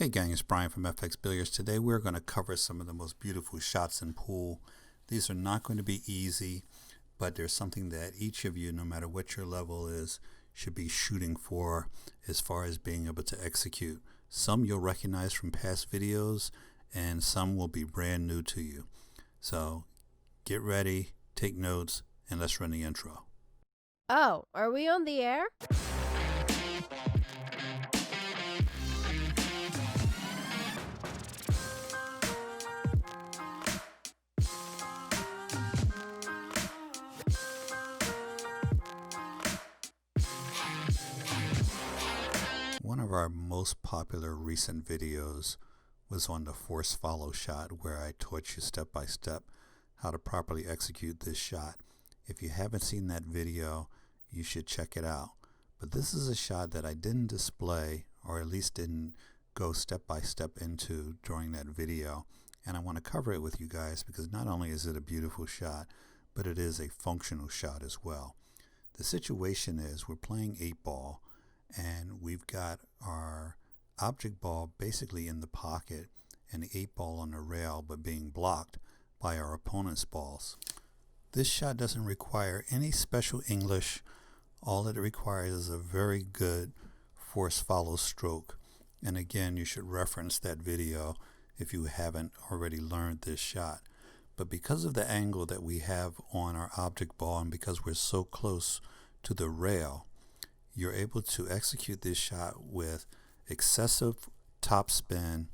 Hey gang, it's Bryan from FXBilliards. Today we're going to cover some of the most beautiful shots in pool. These are not going to be easy, but there's something that each of you, no matter what your level is, should be shooting for as far as being able to execute. Some you'll recognize from past videos and some will be brand new to you. So get ready, take notes, and let's run the intro. Oh, are we on the air? One of our most popular recent videos was on the force follow shot, where I taught you step by step how to properly execute this shot. If you haven't seen that video, you should check it out. But this is a shot that I didn't display, or at least didn't go step by step into during that video, and I want to cover it with you guys because not only is it a beautiful shot, but it is a functional shot as well. The situation is we're playing 8-ball and we've got our object ball basically in the pocket and the 8-ball on the rail, but being blocked by our opponent's balls. This shot doesn't require any special English. All it requires is a very good force follow stroke. And again, you should reference that video if you haven't already learned this shot. But because of the angle that we have on our object ball and because we're so close to the rail, you're able to execute this shot with excessive top spin,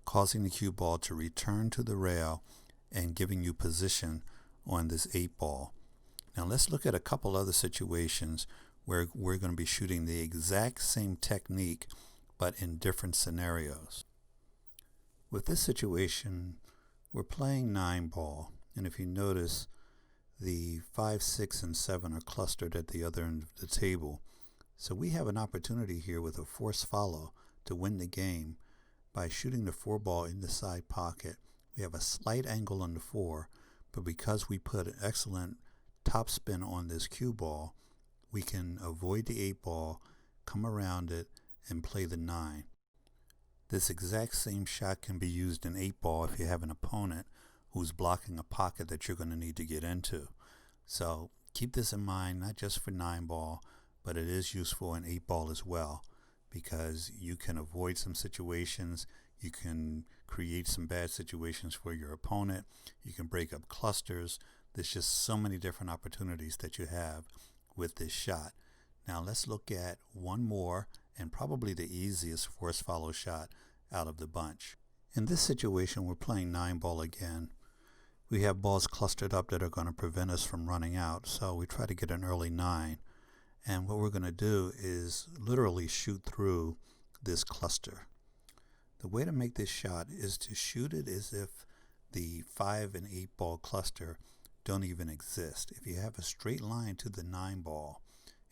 causing the cue ball to return to the rail and giving you position on this 8-ball. Now let's look at a couple other situations where we're going to be shooting the exact same technique but in different scenarios. With this situation, we're playing 9-ball, and if you notice, the 5, 6, and 7 are clustered at the other end of the table. So we have an opportunity here with a force follow to win the game by shooting the 4-ball in the side pocket. We have a slight angle on the 4, but because we put an excellent top spin on this cue ball, we can avoid the 8-ball, come around it, and play the 9. This exact same shot can be used in 8-ball if you have an opponent who's blocking a pocket that you're going to need to get into. So keep this in mind, not just for 9-ball, but it is useful in 8-ball as well, because you can avoid some situations, you can create some bad situations for your opponent, you can break up clusters. There's just so many different opportunities that you have with this shot. Now let's look at one more and probably the easiest force follow shot out of the bunch. In this situation, we're playing 9-ball again. We have balls clustered up that are going to prevent us from running out, so we try to get an early 9. And what we're going to do is literally shoot through this cluster. The way to make this shot is to shoot it as if the 5 and 8-ball cluster don't even exist. If you have a straight line to the 9-ball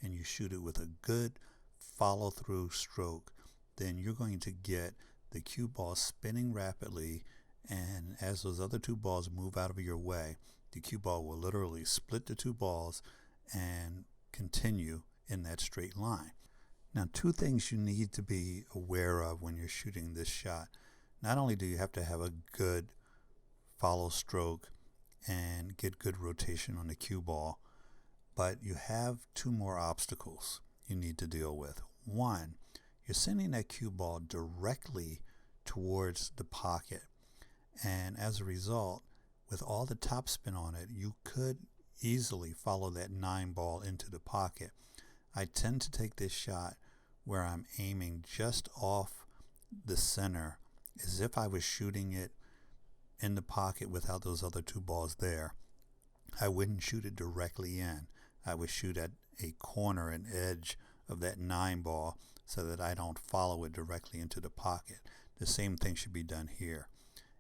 and you shoot it with a good follow-through stroke, then you're going to get the cue ball spinning rapidly, and as those other 2 balls move out of your way, the cue ball will literally split the 2 balls and continue in that straight line. Now, 2 things you need to be aware of when you're shooting this shot. Not only do you have to have a good follow stroke and get good rotation on the cue ball, but you have 2 more obstacles you need to deal with. One, you're sending that cue ball directly towards the pocket, and as a result, with all the top spin on it, you could easily follow that 9-ball into the pocket. I tend to take this shot where I'm aiming just off the center as if I was shooting it in the pocket without those other 2 balls there. I wouldn't shoot it directly in. I would shoot at a corner, an edge of that 9-ball, so that I don't follow it directly into the pocket. The same thing should be done here.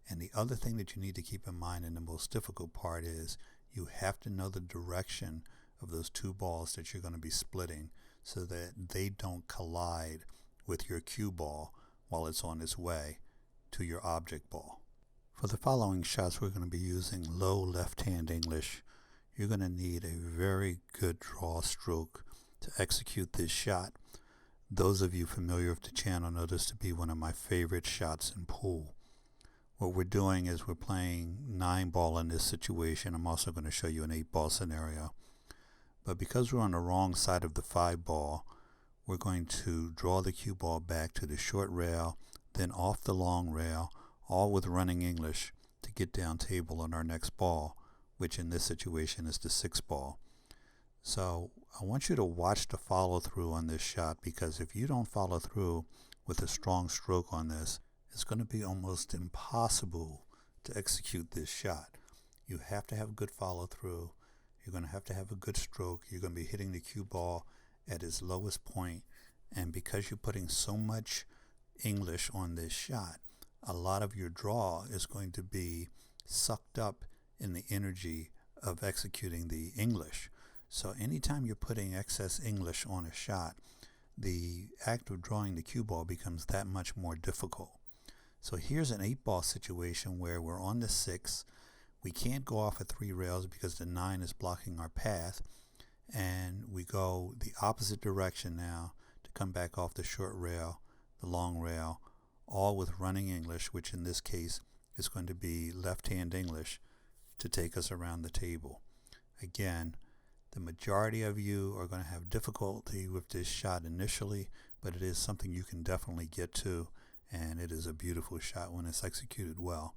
And the other thing that you need to keep in mind, and the most difficult part, is you have to know the direction of those 2 balls that you're going to be splitting so that they don't collide with your cue ball while it's on its way to your object ball. For the following shots, we're going to be using low left-hand English. You're going to need a very good draw stroke to execute this shot. Those of you familiar with the channel know this to be one of my favorite shots in pool. What we're doing is we're playing 9-ball in this situation. I'm also going to show you an 8-ball scenario. But because we're on the wrong side of the 5-ball, we're going to draw the cue ball back to the short rail, then off the long rail, all with running English to get down table on our next ball, which in this situation is the 6-ball. So I want you to watch the follow through on this shot, because if you don't follow through with a strong stroke on this, it's going to be almost impossible to execute this shot. You have to have good follow through. You're going to have a good stroke. You're going to be hitting the cue ball at its lowest point, and because you're putting so much English on this shot, a lot of your draw is going to be sucked up in the energy of executing the English. So anytime you're putting excess English on a shot, the act of drawing the cue ball becomes that much more difficult. So here's an 8-ball situation where we're on the 6. We can't go off at 3 rails because the 9 is blocking our path, and we go the opposite direction now to come back off the short rail, the long rail, all with running English, which in this case is going to be left-hand English to take us around the table. Again, the majority of you are going to have difficulty with this shot initially, but it is something you can definitely get to, and it is a beautiful shot when it's executed well.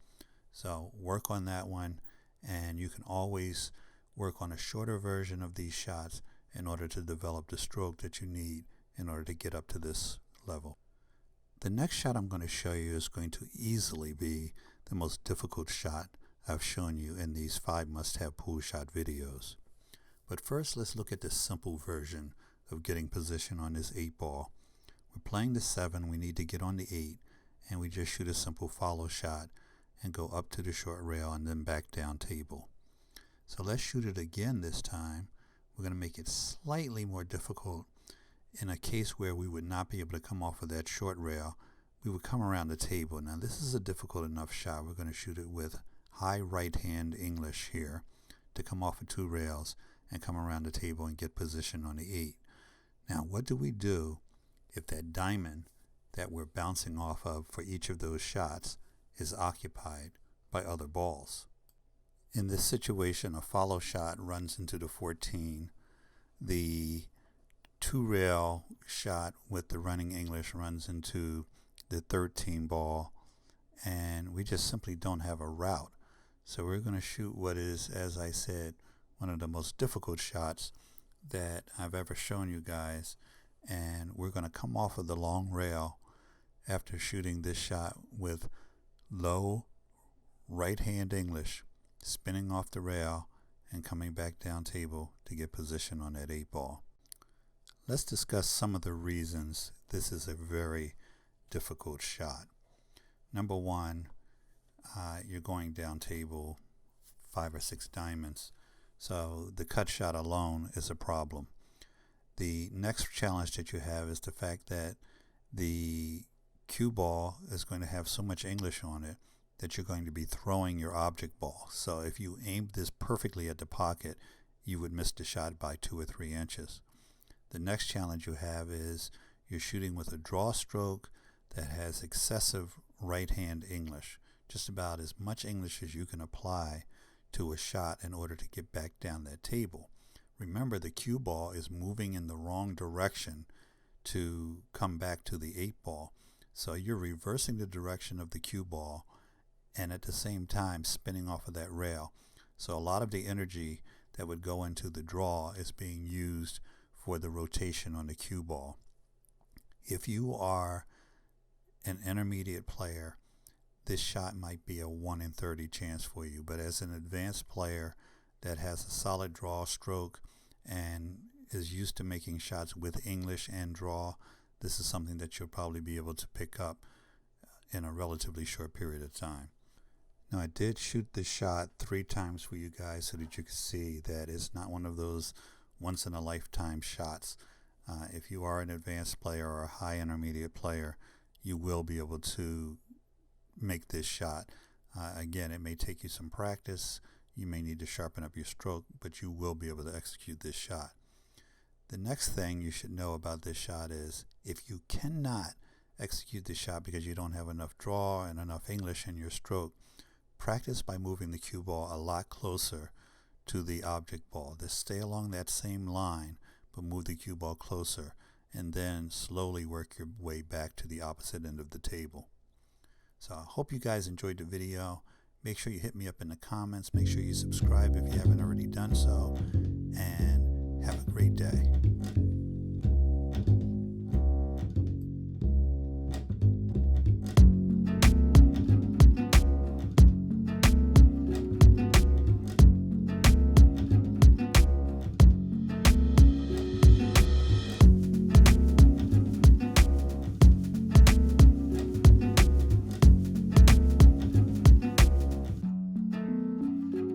So work on that one, and you can always work on a shorter version of these shots in order to develop the stroke that you need in order to get up to this level. The next shot I'm going to show you is going to easily be the most difficult shot I've shown you in these 5 must-have pool shot videos. But first, let's look at the simple version of getting position on this 8-ball. We're playing the 7, we need to get on the 8, and we just shoot a simple follow shot and go up to the short rail and then back down table. So let's shoot it again this time. We're going to make it slightly more difficult. In a case where we would not be able to come off of that short rail, we would come around the table. Now this is a difficult enough shot. We're going to shoot it with high right hand English here to come off of 2 rails and come around the table and get position on the 8. Now what do we do if that diamond that we're bouncing off of for each of those shots is occupied by other balls? In this situation, a follow shot runs into the 14. The 2-rail shot with the running English runs into the 13 ball, and we just simply don't have a route. So we're going to shoot what is, as I said, one of the most difficult shots that I've ever shown you guys, and we're going to come off of the long rail after shooting this shot with low right hand English, spinning off the rail and coming back down table to get position on that 8-ball. Let's discuss some of the reasons this is a very difficult shot. Number one, you're going down table 5 or 6 diamonds, so the cut shot alone is a problem. The next challenge that you have is the fact that the cue ball is going to have so much English on it that you're going to be throwing your object ball. So if you aimed this perfectly at the pocket, you would miss the shot by 2 or 3 inches. The next challenge you have is you're shooting with a draw stroke that has excessive right hand English, just about as much English as you can apply to a shot in order to get back down that table. Remember, the cue ball is moving in the wrong direction to come back to the 8-ball. So you're reversing the direction of the cue ball and at the same time spinning off of that rail. So a lot of the energy that would go into the draw is being used for the rotation on the cue ball. If you are an intermediate player, this shot might be a 1 in 30 chance for you, but as an advanced player that has a solid draw stroke and is used to making shots with English and draw, this is something that you'll probably be able to pick up in a relatively short period of time. Now, I did shoot the shot 3 times for you guys so that you can see that it's not one of those once-in-a-lifetime shots. If you are an advanced player or a high intermediate player, you will be able to make this shot. Again, it may take you some practice. You may need to sharpen up your stroke, but you will be able to execute this shot. The next thing you should know about this shot is if you cannot execute the shot because you don't have enough draw and enough English in your stroke, practice by moving the cue ball a lot closer to the object ball. Just stay along that same line, but move the cue ball closer, and then slowly work your way back to the opposite end of the table. So I hope you guys enjoyed the video. Make sure you hit me up in the comments. Make sure you subscribe if you haven't already done so, and have a great day.